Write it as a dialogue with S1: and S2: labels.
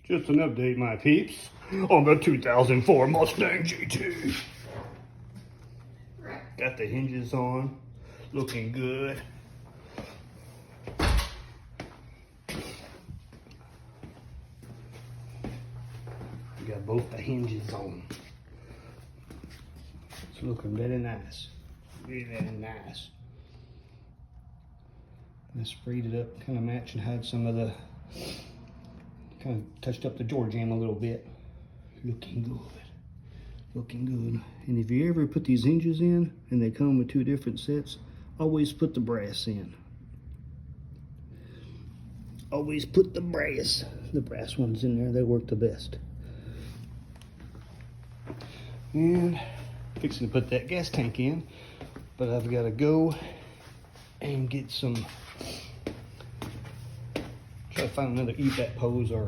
S1: Just an update, my peeps, on the 2004 Mustang GT. Got the hinges on, looking good. We got both the hinges on. It's looking very nice. Very, very nice. I sprayed it up, kind of match, and had some of the, kind of touched up the door jamb a little bit. Looking good. Looking good. And if you ever put these hinges in, and they come with two different sets, always put the brass in. Always put the brass ones in there. They work the best. And fixing to put that gas tank in, but I've got to go and get some, try to find another EVAP hose or